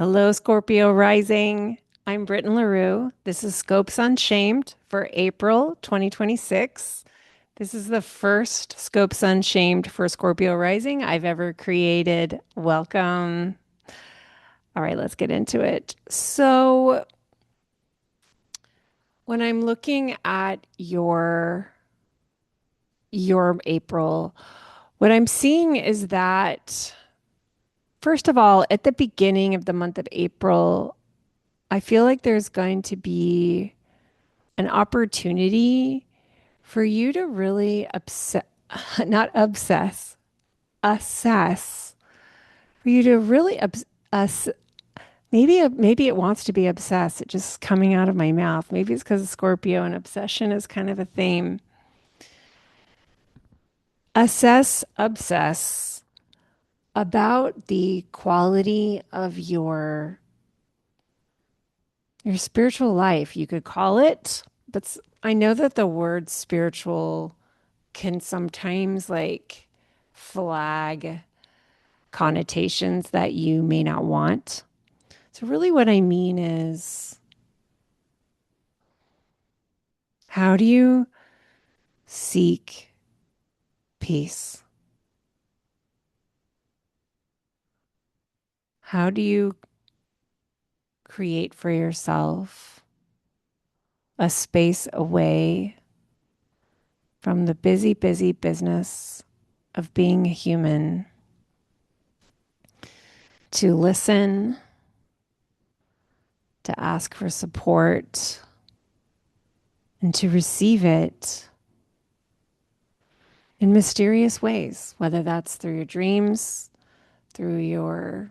Hello, Scorpio rising. I'm Britten LaRue. This is Scopes Unshamed for April 2026. This is the first Scopes Unshamed for Scorpio rising I've ever created. Welcome. All right, let's get into it. So, when I'm looking at your April, what I'm seeing is that first of all, at the beginning of the month of April, I feel like there's going to be an opportunity for you to really not obsess, assess, for you to really, us, maybe it wants to be obsessed. It's just coming out of my mouth. Maybe it's because of Scorpio and obsession is kind of a theme. Assess, obsess about the quality of your spiritual life, you could call it, but I know that the word spiritual can sometimes like flag connotations that you may not want. So, really, what I mean is, how do you seek peace? How do you create for yourself a space away from the busy, busy business of being a human to listen, to ask for support, and to receive it in mysterious ways, whether that's through your dreams, through your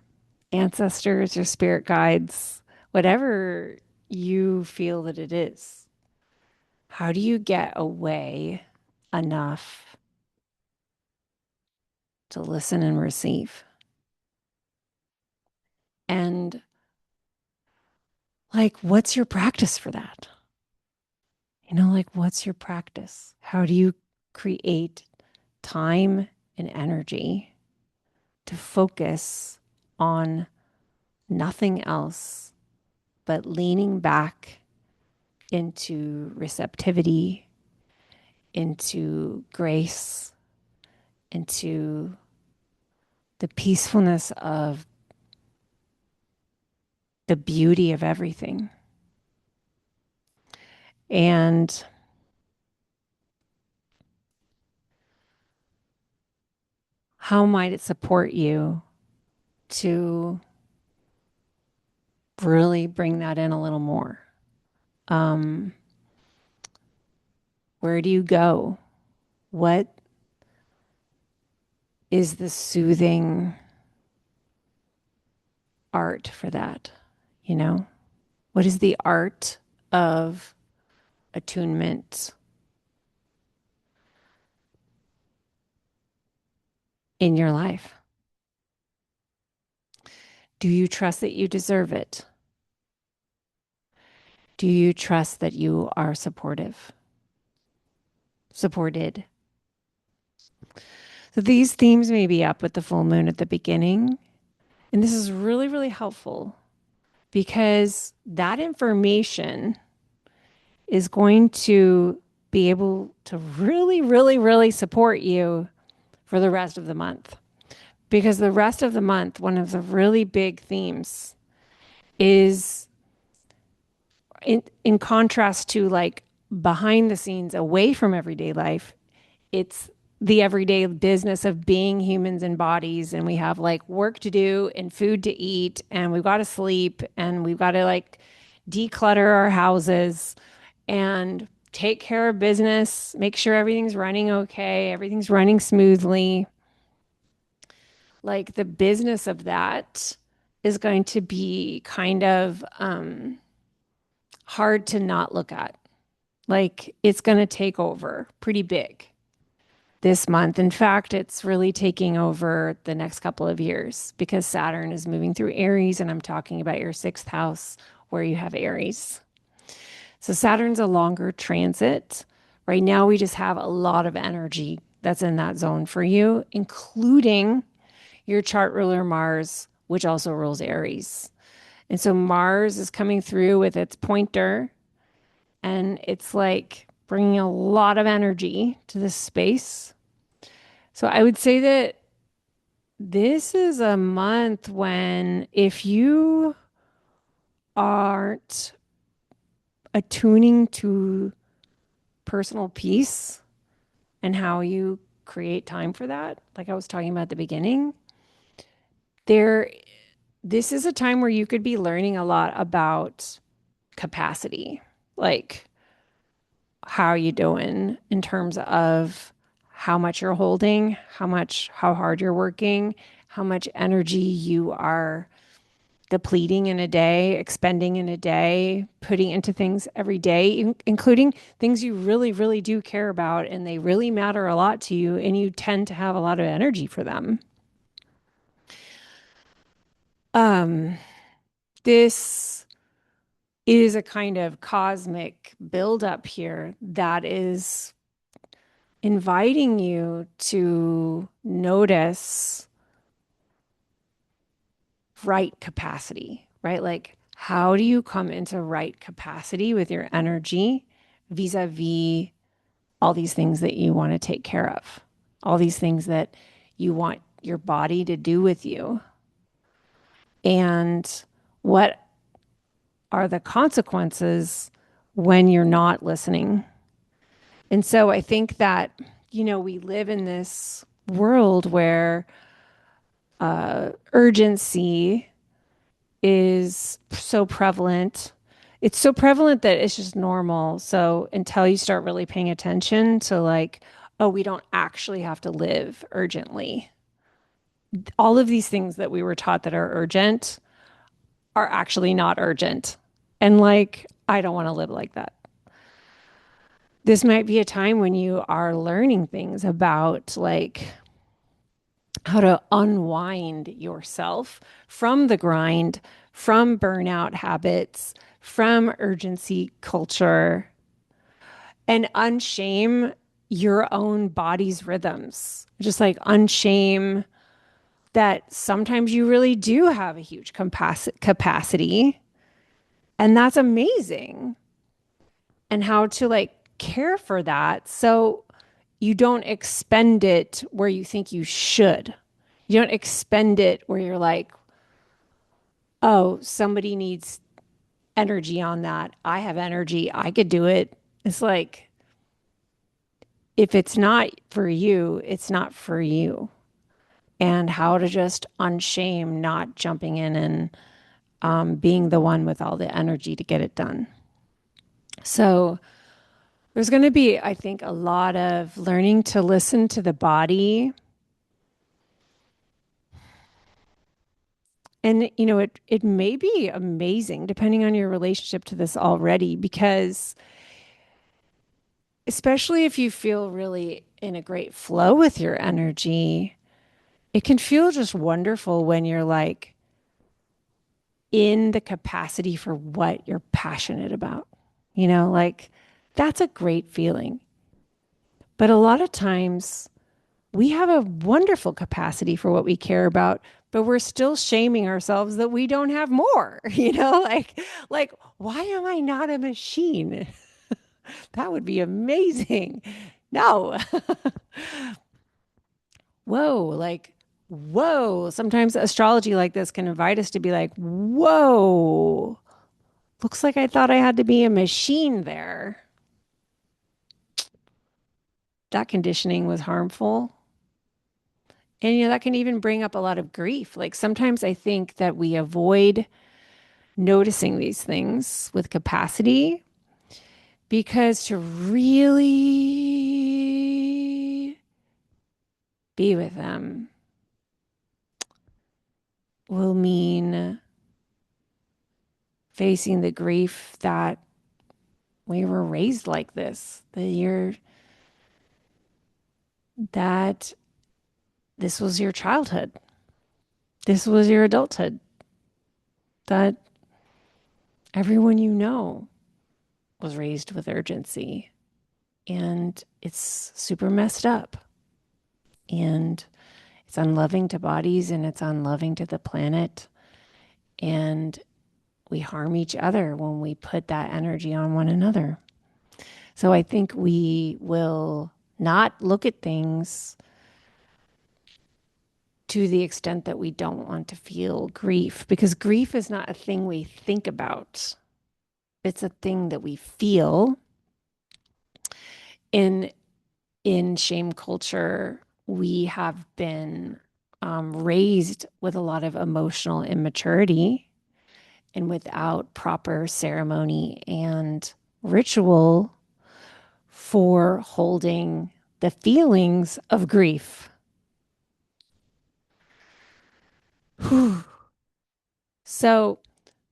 ancestors, your spirit guides, whatever you feel that it is. How do you get away enough to listen and receive? And like, what's your practice for that? What's your practice? How do you create time and energy to focus on nothing else but leaning back into receptivity, into grace, into the peacefulness of the beauty of everything? And how might it support you to really bring that in a little more? Um, where do you go? What is the soothing art for that? You know, what is the art of attunement in your life? Do you trust that you deserve it? Do you trust that you are supported? So these themes may be up with the full moon at the beginning. And this is really, really helpful because that information is going to be able to really, really, really support you for the rest of the month. Because the rest of the month, one of the really big themes is in contrast to like behind the scenes, away from everyday life, it's the everyday business of being humans and bodies. And we have like work to do and food to eat, and we've got to sleep, and we've got to like declutter our houses and take care of business, make sure everything's running okay, everything's running smoothly. Like the business of that is going to be kind of hard to not look at. Like it's going to take over pretty big this month. In fact, it's really taking over the next couple of years because Saturn is moving through Aries, and I'm talking about your sixth house where you have Aries. So Saturn's a longer transit. Right now, we just have a lot of energy that's in that zone for you, including your chart ruler Mars, which also rules Aries. And so Mars is coming through with its pointer, and it's like bringing a lot of energy to this space. So I would say that this is a month when if you aren't attuning to personal peace and how you create time for that, like I was talking about at the beginning, there this is a time where you could be learning a lot about capacity. Like, how are you doing in terms of how much you're holding, how hard you're working, how much energy you are depleting in a day, expending in a day, putting into things every day, including things you really, really do care about and they really matter a lot to you, and you tend to have a lot of energy for them. Um, this is a kind of cosmic buildup here that is inviting you to notice right capacity, right? Like, how do you come into right capacity with your energy vis-a-vis all these things that you want to take care of, all these things that you want your body to do with you? And what are the consequences when you're not listening? And so I think that, we live in this world where urgency is so prevalent. It's so prevalent that it's just normal. So until you start really paying attention to, like, oh, we don't actually have to live urgently. All of these things that we were taught that are urgent are actually not urgent. And like, I don't want to live like that. This might be a time when you are learning things about, like, how to unwind yourself from the grind, from burnout habits, from urgency culture, and unshame your own body's rhythms. Just like unshame that sometimes you really do have a huge capacity, and that's amazing. And how to, like, care for that so you don't expend it where you think you should. You don't expend it where you're like, oh, somebody needs energy on that. I have energy. I could do it. It's like, if it's not for you, it's not for you. And how to just unshame not jumping in and being the one with all the energy to get it done. So there's going to be, I think, a lot of learning to listen to the body. And, it may be amazing depending on your relationship to this already, because especially if you feel really in a great flow with your energy, it can feel just wonderful when you're like in the capacity for what you're passionate about. Like, that's a great feeling. But a lot of times we have a wonderful capacity for what we care about, but we're still shaming ourselves that we don't have more, like, why am I not a machine? That would be amazing. No. Whoa, like, whoa. Sometimes astrology like this can invite us to be like, whoa, looks like I thought I had to be a machine there. That conditioning was harmful. And, that can even bring up a lot of grief. Like, sometimes I think that we avoid noticing these things with capacity because to really be with them will mean facing the grief that we were raised like this, that this was your childhood, this was your adulthood, that everyone was raised with urgency, and it's super messed up, and it's unloving to bodies, and it's unloving to the planet, and we harm each other when we put that energy on one another. So I think we will not look at things to the extent that we don't want to feel grief, because grief is not a thing we think about. It's a thing that we feel. In shame culture, we have been raised with a lot of emotional immaturity and without proper ceremony and ritual for holding the feelings of grief. So,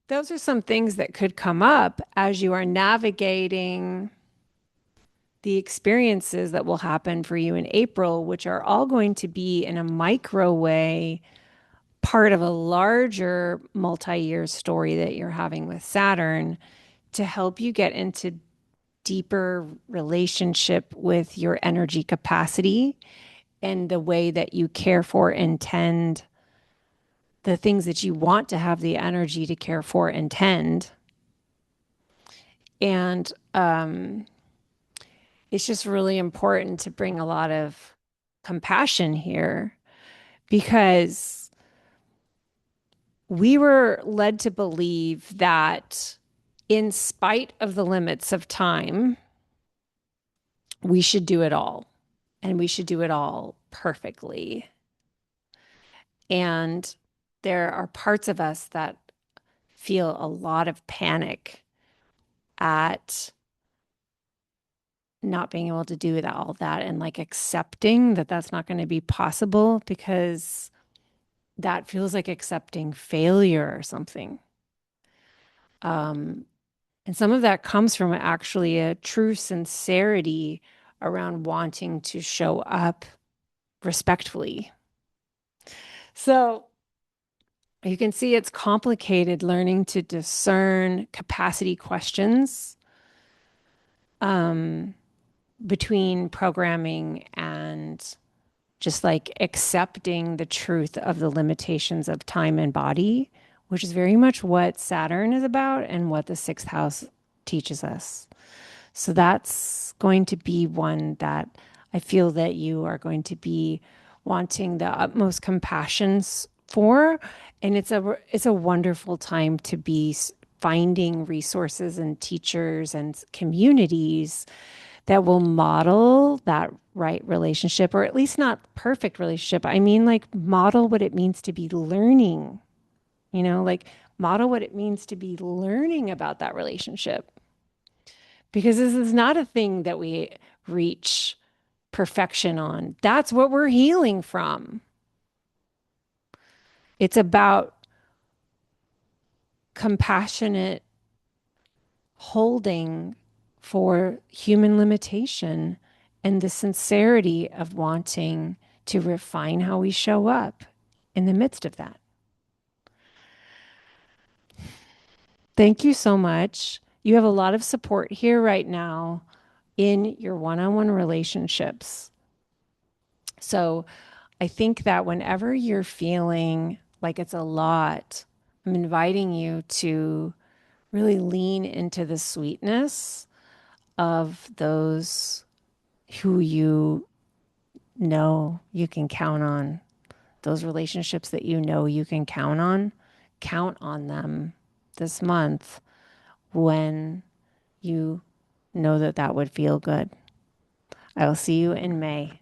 those are some things that could come up as you are navigating the experiences that will happen for you in April, which are all going to be in a micro way part of a larger multi-year story that you're having with Saturn to help you get into deeper relationship with your energy capacity and the way that you care for and tend the things that you want to have the energy to care for and tend. And it's just really important to bring a lot of compassion here because we were led to believe that in spite of the limits of time, we should do it all and we should do it all perfectly. And there are parts of us that feel a lot of panic at not being able to do that, all that, and like accepting that that's not going to be possible because that feels like accepting failure or something. And some of that comes from actually a true sincerity around wanting to show up respectfully. So you can see it's complicated learning to discern capacity questions between programming and just like accepting the truth of the limitations of time and body, which is very much what Saturn is about and what the sixth house teaches us. So that's going to be one that I feel that you are going to be wanting the utmost compassion for. And it's a wonderful time to be finding resources and teachers and communities that will model that right relationship, or at least not perfect relationship. I mean, like model what it means to be learning, like model what it means to be learning about that relationship. Because this is not a thing that we reach perfection on. That's what we're healing from. It's about compassionate holding for human limitation and the sincerity of wanting to refine how we show up in the midst of that. Thank you so much. You have a lot of support here right now in your one-on-one relationships. So I think that whenever you're feeling like it's a lot, I'm inviting you to really lean into the sweetness of those who you know you can count on, those relationships that you know you can count on them this month when you know that that would feel good. I will see you in May.